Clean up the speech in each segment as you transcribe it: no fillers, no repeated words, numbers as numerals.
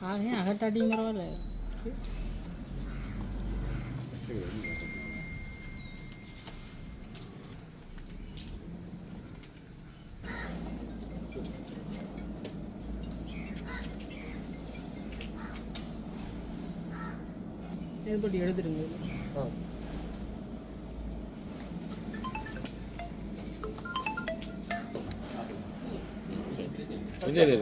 ஆகே அகட்டாடிங்கிறவர் ஏற்பட்டு எடுத்துடுங்க. சரி.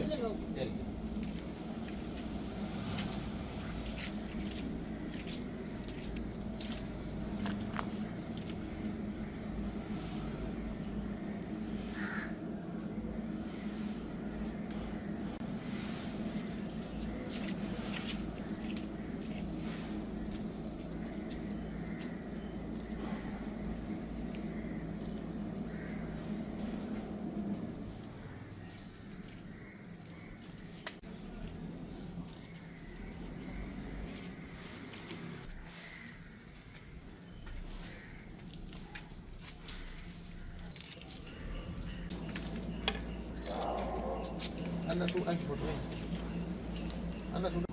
Anda sudah lagi foto. Anda sudah.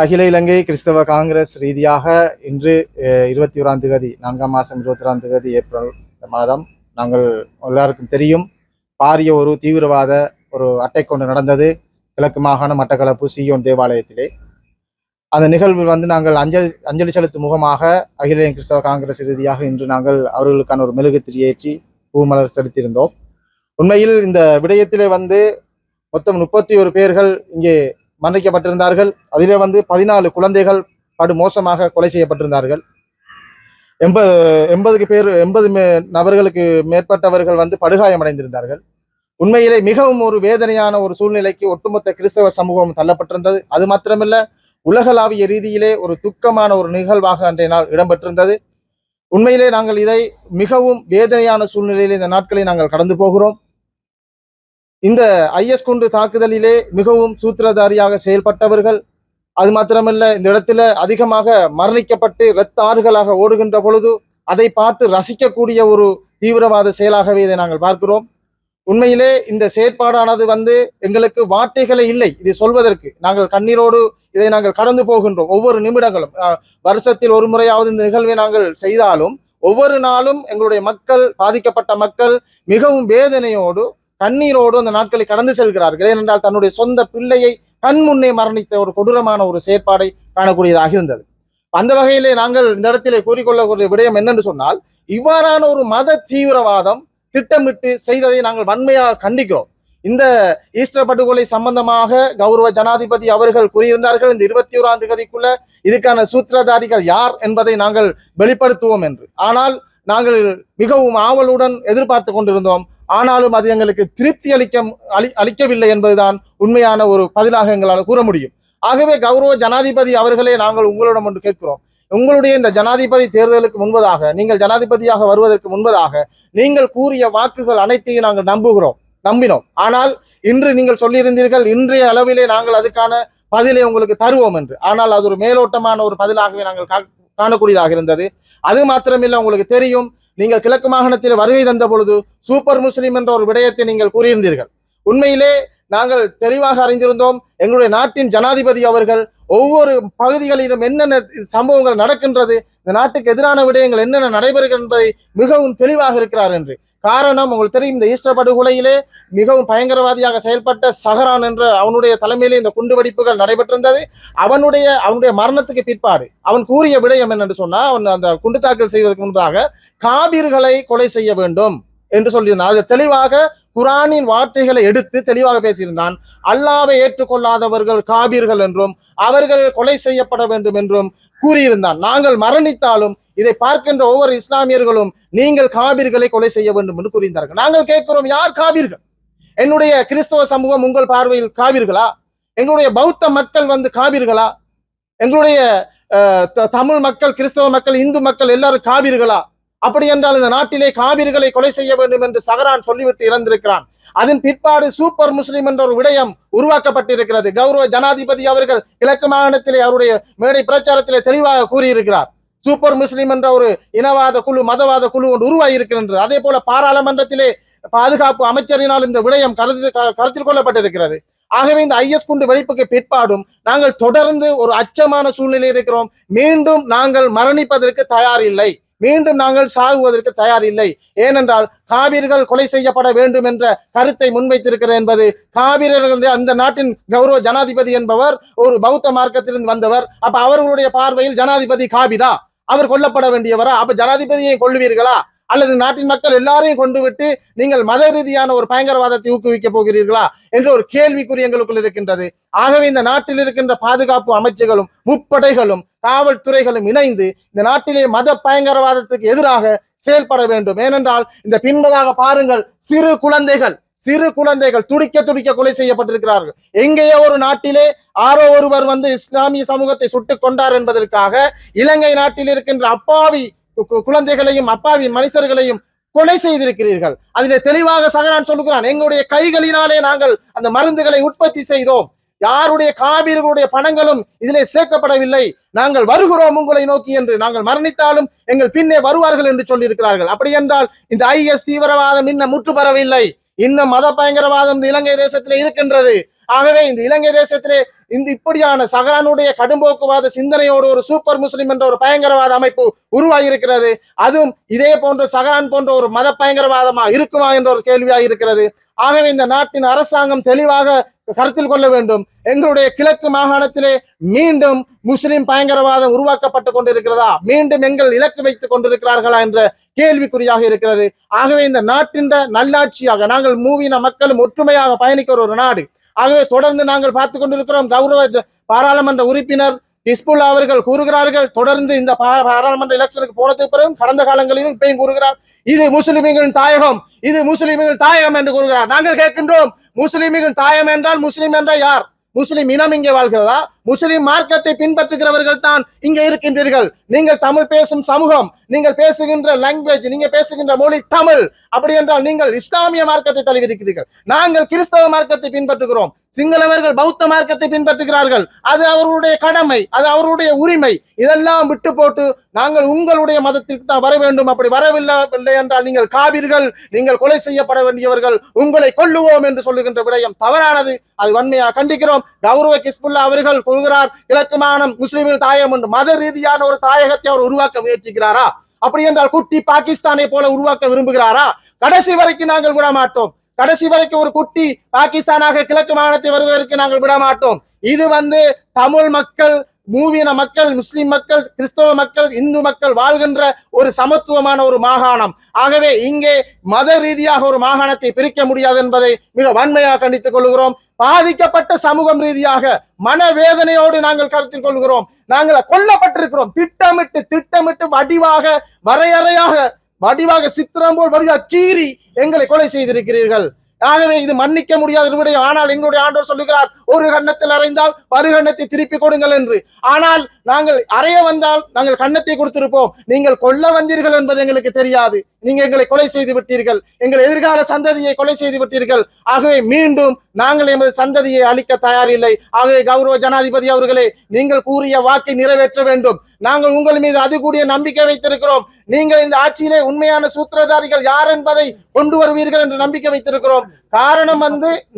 அகில இலங்கை கிறிஸ்தவ காங்கிரஸ் ரீதியாக இன்று 21ஆம் தேதி 4ஆம் மாதம் 21ஆம் தேதி ஏப்ரல் மாதம் நாங்கள் எல்லாருக்கும் தெரியும் பாரிய ஒரு தீவிரவாத ஒரு அட்டை கொண்டு நடந்தது கிழக்கு மாகாண மட்டக்களப்பு சியோன் தேவாலயத்திலே. அந்த நிகழ்வில் நாங்கள் அஞ்சலி செலுத்தும் முகமாக அகில இலங்கை கிறிஸ்தவ காங்கிரஸ் ரீதியாக இன்று நாங்கள் அவர்களுக்கான ஒரு மெழுகுத்திரி ஏற்றி பூமலர் செலுத்தியிருந்தோம். உண்மையில் இந்த விடயத்திலே மொத்தம் 31 பேர்கள் இங்கே மன்னிக்கப்பட்டிருந்தார்கள். அதிலே 14 குழந்தைகள் படு மோசமாக கொலை செய்யப்பட்டிருந்தார்கள். 80 நபர்களுக்கு மேற்பட்டவர்கள் படுகாயமடைந்திருந்தார்கள். உண்மையிலே மிகவும் ஒரு வேதனையான ஒரு சூழ்நிலைக்கு ஒட்டுமொத்த கிறிஸ்தவ சமூகம் தள்ளப்பட்டிருந்தது. அது மாத்திரமல்ல, உலகளாவிய ரீதியிலே ஒரு துக்கமான ஒரு நிகழ்வாக அன்றைய நாள் இடம்பெற்றிருந்தது. உண்மையிலே நாங்கள் இதை மிகவும் வேதனையான சூழ்நிலையில் இந்த நாட்களை நாங்கள் கடந்து போகிறோம். இந்த ஐஎஸ் குண்டு தாக்குதலிலே மிகவும் சூத்திரதாரியாக செயல்பட்டவர்கள், அது மாத்திரமல்ல இந்த இடத்துல அதிகமாக மரணிக்கப்பட்டு இரத்த ஆறுகளாக ஓடுகின்ற பொழுது அதை பார்த்து ரசிக்கக்கூடிய ஒரு தீவிரவாத செயலாகவே இதை நாங்கள் பார்க்கிறோம். உண்மையிலே இந்த செயற்பாடானது எங்களுக்கு வார்த்தைகளே இல்லை இதை சொல்வதற்கு. நாங்கள் கண்ணீரோடு இதை நாங்கள் கடந்து போகின்றோம். ஒவ்வொரு நிமிடங்களும் வருஷத்தில் ஒரு முறையாவது இந்த நிகழ்வை நாங்கள் செய்தாலும் ஒவ்வொரு நாளும் எங்களுடைய மக்கள், பாதிக்கப்பட்ட மக்கள் மிகவும் வேதனையோடு கண்ணீரோடு அந்த நாட்களை கடந்து செல்கிறார்கள். ஏனென்றால் தன்னுடைய சொந்த பிள்ளையை கண் முன்னே மரணித்த ஒரு கொடூரமான ஒரு செயற்பாடை காணக்கூடியதாக இருந்தது. அந்த வகையிலே நாங்கள் இந்த இடத்திலே கூறிக்கொள்ளக்கூடிய விடயம் என்னென்று சொன்னால், இவ்வாறான ஒரு மத தீவிரவாதம் திட்டமிட்டு செய்ததை நாங்கள் வன்மையாக கண்டிக்கிறோம். இந்த ஈஸ்டர் படுகொலை சம்பந்தமாக கௌரவ ஜனாதிபதி அவர்கள் கூறியிருந்தார்கள், இந்த 21ஆம் தேதிக்குள்ள இதுக்கான சூத்திரதாரிகள் யார் என்பதை நாங்கள் வெளிப்படுத்துவோம் என்று. ஆனால் நாங்கள் மிகவும் ஆவலுடன் எதிர்பார்த்து கொண்டிருந்தோம். ஆனாலும் அது எங்களுக்கு திருப்தி அளிக்கவில்லை என்பதுதான் உண்மையான ஒரு பதிலாக எங்களால் கூற முடியும். ஆகவே கௌரவ ஜனாதிபதி அவர்களே, நாங்கள் உங்களிடம் ஒன்று கேட்கிறோம். உங்களுடைய இந்த ஜனாதிபதி தேர்தலுக்கு முன்பதாக, நீங்கள் ஜனாதிபதியாக வருவதற்கு முன்பதாக நீங்கள் கூறிய வாக்குகள் அனைத்தையும் நாங்கள் நம்பினோம். ஆனால் இன்று நீங்கள் சொல்லியிருந்தீர்கள், இன்றைய அளவிலே நாங்கள் அதுக்கான பதிலை உங்களுக்கு தருவோம் என்று. ஆனால் அது ஒரு மேலோட்டமான ஒரு பதிலாகவே நாங்கள் காணக்கூடியதாக இருந்தது. அது மாத்திரமில்லை, உங்களுக்கு தெரியும், நீங்கள் கிழக்கு மாகாணத்தில் வருகை தந்த பொழுது சூப்பர் முஸ்லிம் என்ற ஒரு விடயத்தை நீங்கள் கூறியிருந்தீர்கள். உண்மையிலே நாங்கள் தெளிவாக அறிந்திருந்தோம், எங்களுடைய நாட்டின் ஜனாதிபதி அவர்கள் ஒவ்வொரு பகுதிகளிலும் என்னென்ன சம்பவங்கள் நடக்கின்றது, இந்த நாட்டுக்கு எதிரான விடயங்கள் என்னென்ன நடைபெறுகிறது என்பதை மிகவும் தெளிவாக இருக்கிறார் என்று. காரணம், உங்களுக்கு தெரியும், இந்த ஈஸ்டர் படுகொலையிலே மிகவும் பயங்கரவாதியாக செயல்பட்ட சஹரான் என்ற அவனுடைய தலைமையிலே இந்த குண்டுவெடிப்புகள் நடைபெற்றிருந்தது. அவனுடைய மரணத்துக்கு பிற்பாடு அவன் கூறிய விடயம் என்னென்று சொன்னால், அவன் அந்த குண்டு தாக்கல் செய்வதற்கு முன்பாக காபீர்களை கொலை செய்ய வேண்டும் என்று சொல்லியிருந்தான். அது தெளிவாக குரானின் வார்த்தைகளை எடுத்து தெளிவாக பேசியிருந்தான். அல்லாவை ஏற்றுக்கொள்ளாதவர்கள் காபீர்கள் என்றும் அவர்கள் கொலை செய்யப்பட வேண்டும் என்றும் கூறியிருந்தான். நாங்கள் மரணித்தாலும் இதை பார்க்கின்ற ஒவ்வொரு இஸ்லாமியர்களும் நீங்கள் காபீர்களை கொலை செய்ய வேண்டும் என்று கூறியிருந்தார்கள். நாங்கள் கேட்கிறோம், யார் காபீர்கள்? என்னுடைய கிறிஸ்தவ சமூகம் உங்கள் பார்வையில் காபீர்களா? எங்களுடைய பௌத்த மக்கள் காபீர்களா? எங்களுடைய தமிழ் மக்கள், கிறிஸ்தவ மக்கள், இந்து மக்கள் எல்லாரும் காபீர்களா? அப்படி என்றால் இந்த நாட்டிலே காவிர்களை கொலை செய்ய வேண்டும் என்று சஹரான் சொல்லிவிட்டு இறந்திருக்கிறான். அதன் பிற்பாடு சூப்பர் முஸ்லிம் என்ற ஒரு விடயம் உருவாக்கப்பட்டிருக்கிறது. கௌரவ ஜனாதிபதி அவர்கள் கிழக்கு மாகாணத்திலே அவருடைய மேடை பிரச்சாரத்திலே தெளிவாக கூறியிருக்கிறார். சூப்பர் முஸ்லிம் என்ற ஒரு இனவாத குழு, மதவாத குழு ஒன்று உருவாகி இருக்கின்றது. அதே போல பாராளுமன்றத்திலே பாதுகாப்பு அமைச்சரினால் இந்த விடயம் கருத்தில் கொள்ளப்பட்டிருக்கிறது. ஆகவே இந்த ஐஎஸ் குண்டு வெடிப்புக்கு பிற்பாடும் நாங்கள் தொடர்ந்து ஒரு அச்சமான சூழ்நிலை இருக்கிறோம். மீண்டும் நாங்கள் மரணிப்பதற்கு தயார் இல்லை, மீண்டும் நாங்கள் சாகுவதற்கு தயார் இல்லை. ஏனென்றால் காவிர்கள் கொலை செய்யப்பட வேண்டும் என்ற கருத்தை முன்வைத்திருக்கிறது என்பது காவிரர்கள் அந்த நாட்டின் கௌரவ ஜனாதிபதி என்பவர் ஒரு பௌத்த மார்க்கத்திலிருந்து வந்தவர். அப்ப அவர்களுடைய பார்வையில் ஜனாதிபதி காவிரா, அவர் கொல்லப்பட வேண்டியவரா? அப்ப ஜனாதிபதியை கொள்ளுவீர்களா? அல்லது நாட்டின் மக்கள் எல்லாரையும் கொண்டு விட்டு நீங்கள் மத ரீதியான ஒரு பயங்கரவாதத்தை ஊக்குவிக்க போகிறீர்களா என்ற ஒரு கேள்விக்குறி எங்களுக்குள் இருக்கின்றது. ஆகவே இந்த நாட்டில் இருக்கின்ற பாதுகாப்பு அமைச்சுகளும் முப்படைகளும் காவல்துறைகளும் இணைந்து இந்த நாட்டிலே மத பயங்கரவாதத்துக்கு எதிராக செயல்பட வேண்டும். ஏனென்றால் இந்த பின்பதாக பாருங்கள், சிறு குழந்தைகள் துடிக்க துடிக்க கொலை செய்யப்பட்டிருக்கிறார்கள். எங்கேயோ ஒரு நாட்டிலே ஆரோ ஒருவர் இஸ்லாமிய சமூகத்தை சுட்டுக் கொண்டார் என்பதற்காக இலங்கை நாட்டில் இருக்கின்ற அப்பாவி குழந்தைகளையும் அப்பாவி மனுஷர்களையும் கொலை செய்திருக்கிறீர்கள். அதிலே தெளிவாக சஹரான் சொல்லுகிறான், எங்களுடைய கைகளினாலே நாங்கள் அந்த மருந்துகளை உற்பத்தி செய்தோம், யாருடைய காவிர்களுடைய பணங்களும் இதிலே சேர்க்கப்படவில்லை, நாங்கள் வருகிறோம் உங்களை நோக்கி என்று, நாங்கள் மரணித்தாலும் எங்கள் பின்னே வருவார்கள் என்று சொல்லி இருக்கிறார்கள். அப்படி என்றால் இந்த ஐஎஸ் தீவிரவாதம் இன்னும் முற்று பெறவில்லை, இன்னும் மத பயங்கரவாதம் இந்த இலங்கை தேசத்திலே இருக்கின்றது. ஆகவே இந்த இலங்கை தேசத்திலே இந்த இப்படியான சஹரானுடைய கடும்போக்குவாத சிந்தனையோடு ஒரு சூப்பர் முஸ்லிம் என்ற ஒரு பயங்கரவாத அமைப்பு உருவாகி இருக்கிறது. அதுவும் இதே போன்ற சஹரான் போன்ற ஒரு மத பயங்கரவாதமா இருக்குமா என்ற ஒரு கேள்வியாக இருக்கிறது. ஆகவே இந்த நாட்டின் அரசாங்கம் தெளிவாக கருத்தில் கொள்ள வேண்டும். எங்களுடைய கிழக்கு மாகாணத்திலே மீண்டும் முஸ்லிம் பயங்கரவாதம் உருவாக்கப்பட்டு கொண்டிருக்கிறதா, மீண்டும் எங்கள் இலக்கு வைத்துக் கொண்டிருக்கிறார்களா என்ற கேள்விக்குறியாக இருக்கிறது. ஆகவே இந்த நாட்டின் நல்லாட்சியாக நாங்கள் மூவின மக்களும் ஒற்றுமையாக பயணிக்கிற ஒரு நாடு. ஆகவே தொடர்ந்து நாங்கள் பார்த்து கொண்டிருக்கிறோம். கௌரவ பாராளுமன்ற உறுப்பினர் ஹிஸ்புல்லா அவர்கள் கூறுகிறார்கள், தொடர்ந்து இந்த பாராளுமன்ற எலெக்ஷனுக்கு போனதுக்கு பிறகு கடந்த காலங்களிலும் இப்பயும் கூறுகிறார், இது முஸ்லிம்களின் தாயகம், இது முஸ்லிம்களின் தாயகம் என்று கூறுகிறார். நாங்கள் கேட்கின்றோம், முஸ்லிம்களின் தாயகம் என்றால் முஸ்லிம் என்றால் யார்? முஸ்லிம் இனம் இங்கே வாழ்கிறதா? முஸ்லிம் மார்க்கத்தை பின்பற்றுகிறவர்கள் தான் இங்கே இருக்கின்றீர்கள். நீங்கள் தமிழ் பேசும் சமூகம், நீங்கள் பேசுகின்ற லாங்குவேஜ், நீங்க பேசுகின்ற மொழி தமிழ். அப்படி என்றால் நீங்கள் இஸ்லாமிய மார்க்கத்தை தழுவிருக்கிறீர்கள், நாங்கள் கிறிஸ்தவ மார்க்கத்தை பின்பற்றுகிறோம், சிங்களவர்கள் பௌத்த மார்க்கத்தை பின்பற்றுகிறார்கள். அது அவர்களுடைய கடமை, அது அவருடைய உரிமை. இதெல்லாம் விட்டு போட்டு நாங்கள் உங்களுடைய மதத்திற்கு தான் வர வேண்டும், அப்படி வரவில்லை என்றால் நீங்கள் காவிர்கள், நீங்கள் கொலை செய்யப்பட வேண்டியவர்கள், உங்களை கொல்லுவோம் என்று சொல்லுகின்ற விடயம் தவறானது. அது வன்மையாக கண்டிக்கிறோம். கௌரவ ஹிஸ்புல்லா அவர்கள் கூறுகிறார், கிழக்கு மாகாணம் முஸ்லிம்கள் தாயகம் என்று மத ரீதியான ஒரு தாயகத்தை அவர் உருவாக்க முயற்சிக்கிறாரா? அப்படி என்றால் குட்டி பாகிஸ்தானை போல உருவாக்க விரும்புகிறாரா? கடைசி வரைக்கும் நாங்கள் விட மாட்டோம். கடைசி வரைக்கும் ஒரு குட்டி பாகிஸ்தானாக கிழக்கு மாகாணத்தை வருவதற்கு நாங்கள் விட மாட்டோம். இது தமிழ் மக்கள், மூவின மக்கள், முஸ்லிம் மக்கள், கிறிஸ்தவ மக்கள், இந்து மக்கள் வாழ்கின்ற ஒரு சமத்துவமான ஒரு மாகாணம். ஆகவே இங்கே மத ரீதியாக ஒரு மாகாணத்தை பிரிக்க முடியாது என்பதை மிக வன்மையாக கண்டித்துக் கொள்கிறோம். பாதிக்கப்பட்ட சமூகம் ரீதியாக மனவேதனையோடு நாங்கள் கருத்தில் கொள்கிறோம். நாங்கள் கொல்லப்பட்டிருக்கிறோம், திட்டமிட்டு வடிவாக சித்திரம் போல் வடிவாக கீறி எங்களை கொலை செய்திருக்கிறீர்கள். ஆகவே இது மன்னிக்க முடியாத விடயம். ஆனால் எங்களுடைய ஆண்டவர் சொல்லுகிறார், ஒரு கன்னத்தில் அறைந்தால் மறு கன்னத்தை திருப்பி கொடுங்கள் என்று. ஆனால் நாங்கள் அறைய வந்தால் நாங்கள் கன்னத்தை கொடுத்திருப்போம். நீங்கள் கொல்ல வந்தீர்கள் என்பது எங்களுக்கு தெரியாது. நீங்க எங்களை கொலை செய்து விட்டீர்கள், எங்கள் எதிர்கால சந்ததியை கொலை செய்து விட்டீர்கள். ஆகவே மீண்டும் நாங்கள் எமது சந்ததியை அளிக்க தயாரில்லை. ஆகவே கௌரவ ஜனாதிபதி அவர்களே, நீங்கள் கூறிய வாக்கை நிறைவேற்ற வேண்டும். நாங்கள் உங்கள் மீது அது கூடிய நம்பிக்கை வைத்திருக்கிறோம். நீங்கள் இந்த ஆட்சியிலே உண்மையான சூத்திரதாரிகள் யார் என்பதை கொண்டு வருவீர்கள் என்று நம்பிக்கை வைத்திருக்கிறோம். காரணம்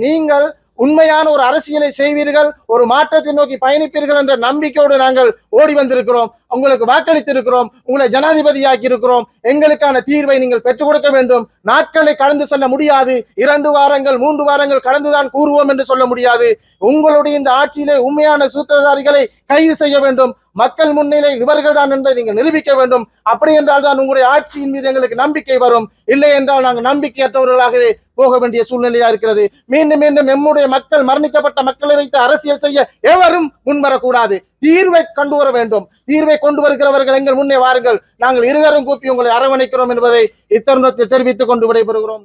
நீங்கள் உண்மையான ஒரு அரசியலை செய்வீர்கள், ஒரு மாற்றத்தை நோக்கி பயணிப்பீர்கள் என்ற நம்பிக்கையோடு நாங்கள் ஓடி வந்திருக்கிறோம். உங்களுக்கு வாக்களித்திருக்கிறோம், உங்களை ஜனாதிபதியாக்கி இருக்கிறோம். எங்களுக்கான தீர்வை நீங்கள் பெற்றுக் கொடுக்க வேண்டும். நாட்களை கடந்து செல்ல முடியாது. 2 வாரங்கள் 3 வாரங்கள் கடந்துதான் கூறுவோம் என்று சொல்ல முடியாது. உங்களுடைய இந்த ஆட்சியிலே உண்மையான சூத்திரதாரிகளை கைது செய்ய வேண்டும். மக்கள் முன்னிலை இவர்கள் தான் என்பதை நீங்கள் நிரூபிக்க வேண்டும். அப்படி என்றால் தான் உங்களுடைய ஆட்சியின் மீது எங்களுக்கு நம்பிக்கை வரும். இல்லை என்றால் நாங்கள் நம்பிக்கையற்றவர்களாகவே போக வேண்டிய சூழ்நிலையா இருக்கிறது. மீண்டும் நம்முடைய மக்கள், மரணிக்கப்பட்ட மக்களை வைத்து அரசியல் செய்ய எவரும் முன்வரக்கூடாது. தீர்வை கொண்டு வர வேண்டும். தீர்வை கொண்டு வருகிறவர்கள் எங்கள் முன்னே வாருங்கள், நாங்கள் இருவரும் கூப்பி உங்களை அரவணைக்கிறோம் என்பதை இத்தருணத்தில் தெரிவித்துக் கொண்டு விடைபெறுகிறோம்.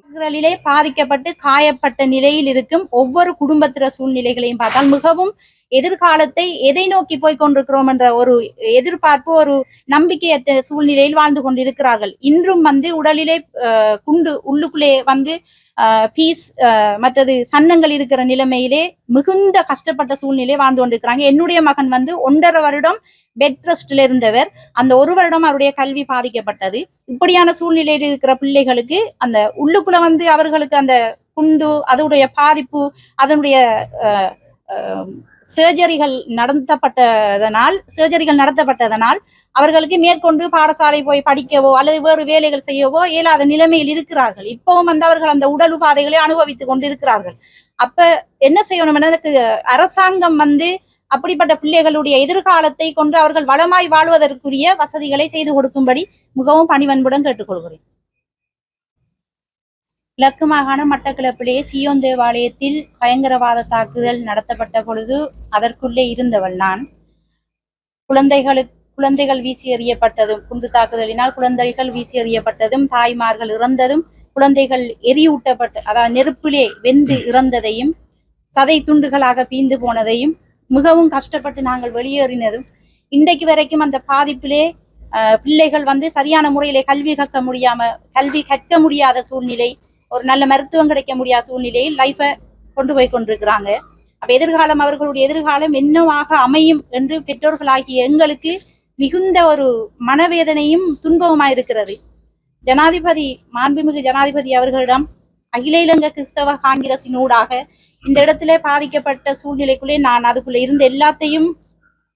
பாதிக்கப்பட்டு காயப்பட்ட நிலையில் இருக்கும் ஒவ்வொரு குடும்பத்திற சூழ்நிலைகளையும் பார்த்தால் மிகவும் எதிர்காலத்தை எதை நோக்கி போய் கொண்டிருக்கிறோம் என்ற ஒரு எதிர்பார்ப்பு, ஒரு நம்பிக்கையற்ற சூழ்நிலையில் வாழ்ந்து கொண்டிருக்கிறார்கள். இன்றும் உடலிலே குண்டு உள்ளுக்குள்ளே பீஸ் மற்றது சன்னங்கள் இருக்கிற நிலைமையிலே மிகுந்த கஷ்டப்பட்ட சூழ்நிலை வாழ்ந்து கொண்டிருக்கிறாங்க. என்னுடைய மகன் 1.5 வருடம் பெட் ரெஸ்ட்ல இருந்தவர். அந்த 1 வருடம் அவருடைய கல்வி பாதிக்கப்பட்டது. இப்படியான சூழ்நிலையில் இருக்கிற பிள்ளைகளுக்கு அந்த உள்ளுக்குள்ள அவர்களுக்கு அந்த குண்டு அதனுடைய பாதிப்பு, அதனுடைய சர்ஜரிகள் நடத்தப்பட்டதனால் அவர்களுக்கு மேற்கொண்டு பாடசாலை போய் படிக்கவோ அல்லது வேறு வேலைகள் செய்யவோ இயலாத நிலைமையில் இருக்கிறார்கள். இப்பவும் அவர்கள் அந்த உடல் உபாதைகளை அனுபவித்துக் கொண்டிருக்கிறார்கள். அப்ப என்ன செய்யணும்? அரசாங்கம் அப்படிப்பட்ட பிள்ளைகளுடைய எதிர்காலத்தை கொண்டு அவர்கள் வளமாய் வாழ்வதற்குரிய வசதிகளை செய்து கொடுக்கும்படி மிகவும் பணிவன்புடன் கேட்டுக்கொள்கிறேன். கிழக்கு மாகாண மட்டக்களப்பிலே சியோன் தேவாலயத்தில் பயங்கரவாத தாக்குதல் நடத்தப்பட்ட பொழுது அதற்குள்ளே இருந்தவள் நான். குழந்தைகள் வீசி எறியப்பட்டதும், குண்டு தாக்குதலினால் குழந்தைகள் வீசி எறியப்பட்டதும், தாய்மார்கள் இறந்ததும், குழந்தைகள் அதாவது நெருப்பிலே வெந்து இறந்ததையும், சதை துண்டுகளாக பீந்து போனதையும், மிகவும் கஷ்டப்பட்டு நாங்கள் வெளியேறினதும், இன்றைக்கு வரைக்கும் அந்த பாதிப்பிலே பிள்ளைகள் சரியான முறையிலே கல்வி கற்க முடியாத சூழ்நிலை, ஒரு நல்ல மருத்துவம் கிடைக்க முடியாத சூழ்நிலையில் லைஃபை கொண்டு போய் கொண்டிருக்கிறாங்க. அப்ப எதிர்காலம், அவர்களுடைய எதிர்காலம் என்னவாக அமையும் என்று பெற்றோர்களாகிய எங்களுக்கு மிகுந்த ஒரு மனவேதனையும் துன்பவுமாயிருக்கிறது. மாண்புமிகு ஜனாதிபதி அவர்களிடம் அகில இலங்கை கிறிஸ்தவ காங்கிரசின் ஊடாக இந்த இடத்திலே பாதிக்கப்பட்ட சூழ்நிலைக்குள்ளே நான் அதுக்குள்ளே இருந்த எல்லாத்தையும்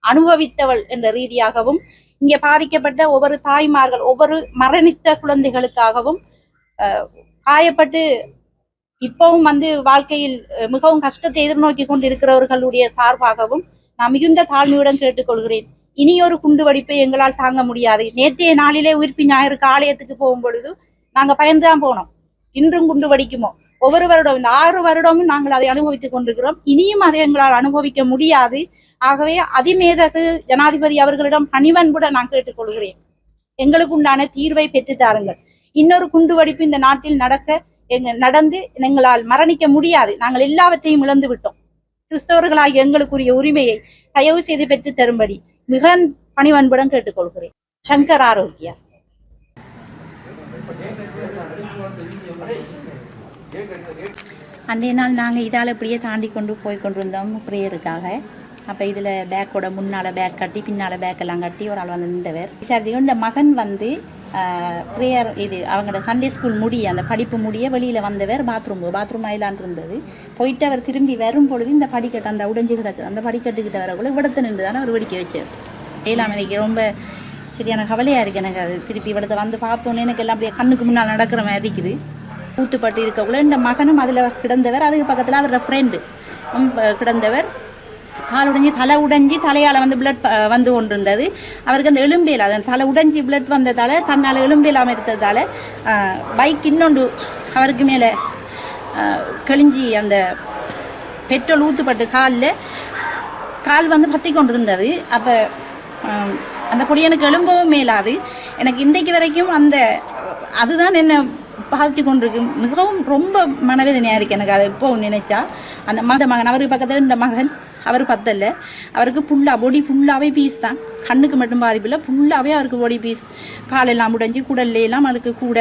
அனுபவித்தவள் என்ற ரீதியாகவும், இங்கே பாதிக்கப்பட்ட ஒவ்வொரு தாய்மார்கள், ஒவ்வொரு மரணித்த குழந்தைகளுக்காகவும், காயப்பட்டு இப்பவும் வாழ்க்கையில் மிகவும் கஷ்டத்தை எதிர்நோக்கி கொண்டிருக்கிறவர்களுடைய சார்பாகவும் நான் மிகுந்த தாழ்மையுடன் கேட்டுக்கொள்கிறேன். இனியொரு குண்டுவெடிப்பை எங்களால் தாங்க முடியாது. நேற்றைய நாளிலே உயிர்ப்பு ஞாயிற்கு ஆலயத்துக்கு போகும் பொழுது நாங்க பயந்துதான் போனோம். இன்றும் குண்டு வெடிக்குமோ? ஒவ்வொரு வருடம், இந்த 6 வருடமும் நாங்கள் அதை அனுபவித்துக் கொண்டிருக்கிறோம். இனியும் அதை எங்களால் அனுபவிக்க முடியாது. ஆகவே அதிமேதகு ஜனாதிபதி அவர்களிடம் பணிவன்புடன் நான் கேட்டுக்கொள்கிறேன், எங்களுக்கு உண்டான தீர்வை பெற்று தாருங்கள். இன்னொரு குண்டுவெடிப்பு இந்த நாட்டில் நடந்து எங்களால் மரணிக்க முடியாது. நாங்கள் எல்லாவற்றையும் இழந்து விட்டோம். கிறிஸ்தவர்களாகிய எங்களுக்குரிய உரிமையை தயவு செய்து பெற்று தரும்படி மிக பணிவன்புடன் கேட்டுக்கொள்கிறேன். சங்கர் ஆரோக்கியா. அன்றைய நாள் நாங்கள் இதால் இப்படியே தாண்டி கொண்டு போய் கொண்டிருந்தோம் ப்ரேயருக்காக. அப்போ இதில் பேக்கோட முன்னால் பேக் கட்டி பின்னால் பேக்கெல்லாம் கட்டி ஒரு ஆள் நின்றவர் விசாரிச்சு. இந்த மகன் ப்ரேயர் அவங்களோட சண்டே ஸ்கூல் அந்த படிப்பு வெளியில் வந்தவர் பாத்ரூம் ஆயிலான் இருந்தது. போயிட்டு அவர் திரும்பி வரும் பொழுது இந்த படிக்கட்டு அந்த உடைஞ்சு கிடக்கு, அந்த படிக்கட்டுக்கிட்ட வரக்குள்ள விடத்தை நின்று தானே அவர் வெடிக்க வச்சார். ஏழாம் எனக்கு ரொம்ப சரியான கவலையாக இருக்குது. எனக்கு அது திருப்பி விடத்தை பார்த்தோன்னே எனக்கு எல்லாம் அப்படியே கண்ணுக்கு முன்னால் நடக்கிற மாதிரி இருக்குது. ஊத்துப்பட்டு இருக்கக்குள்ள இந்த மகனும் அதில் கிடந்தவர், அதுக்கு பக்கத்தில் அவரோட ஃப்ரெண்டு கிடந்தவர். கால் உடைஞ்சி தலை உடைஞ்சி தலையால் பிளட் வந்து கொண்டிருந்தது. அவருக்கு அந்த எலும்பேல், அந்த தலை உடைஞ்சி பிளட் வந்ததால் தன்னால் எலும்பேலாமல் இருந்ததால் பைக் இன்னொன்று அவருக்கு மேலே கழிஞ்சி அந்த பெட்ரோல் ஊற்றுப்பட்டு கால் பற்றி கொண்டிருந்தது. அப்போ அந்த பொடியனுக்கு எலும்பவும் மேலாது. எனக்கு இன்றைக்கு வரைக்கும் அதுதான் என்ன பாதிச்சு கொண்டிருக்கு. மிகவும் ரொம்ப மனவேதனையாக இருக்குது எனக்கு அதை இப்போ நினைச்சா. அந்த மகன் அவருக்கு பக்கத்தில் இந்த மகன் அவர் பத்தல்ல, அவருக்கு பொடி ஃபுல்லாகவே பீஸ் தான், கண்ணுக்கு மட்டும் பாதிப்பு இல்லை, ஃபுல்லாகவே அவருக்கு பொடி பீஸ். காலெல்லாம் உடைஞ்சி குடல்லாம் அவருக்கு கூட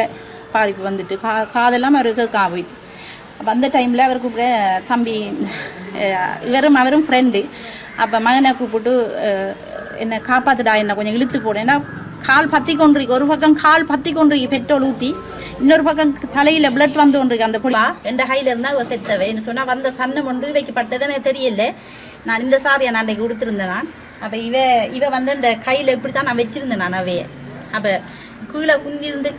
பாதிப்பு வந்துட்டு, காதெல்லாம் அவருக்கு போயிட்டு. அப்போ அந்த டைமில் அவர் கூப்பிட தம்பி அவரும் ஃப்ரெண்டு. அப்போ மகனை கூப்பிட்டு என்னை காப்பாற்றுடா, என்ன கொஞ்சம் இழுத்து போடு, ஏன்னா கால் பற்றி கொண்டிருக்கு. ஒரு பக்கம் கால் பற்றி கொண்டிருக்கு பெட்ரோல் ஊற்றி, இன்னொரு பக்கம் தலையில் பிளட் வந்து கொண்டிருக்கு. அந்த பொடி எந்த கையில் இருந்தால் அவள் செத்தவை என்ன சொன்னால் வந்த சன்னம் கொண்டு வைக்கப்பட்டது எனக்கு தெரியல. நான் இந்த சாரியை நான் அன்றைக்கு கொடுத்துருந்தேன் நான். அப்போ இவ இந்த கையில் இப்படி தான் நான் வச்சுருந்தேன் நான் அவைய. அப்போ கீழே குந்திருந்து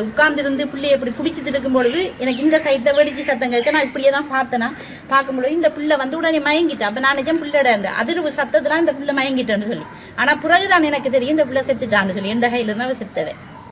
உட்கார்ந்துருந்து பிள்ளையை இப்படி பிடிச்சிட்டு இருக்கும் பொழுது எனக்கு இந்த சைடில் வெடிச்சு சத்தம் கேட்க நான் இப்படியே தான் பார்த்தேன்னா. பார்க்கும்பொழுது இந்த பிள்ளை உடனே மயங்கிட்டேன். அப்போ நான் நிஜம் பிள்ளையோட அந்த அதிர்வு சத்தத்தில் இந்த பிள்ளை மயங்கிட்டேன்னு சொல்லி. ஆனால் பிறகுதான் எனக்கு தெரியும் இந்த பிள்ளை செத்துட்டான்னு சொல்லி. எந்த கையில் இருந்தால் செத்தவை.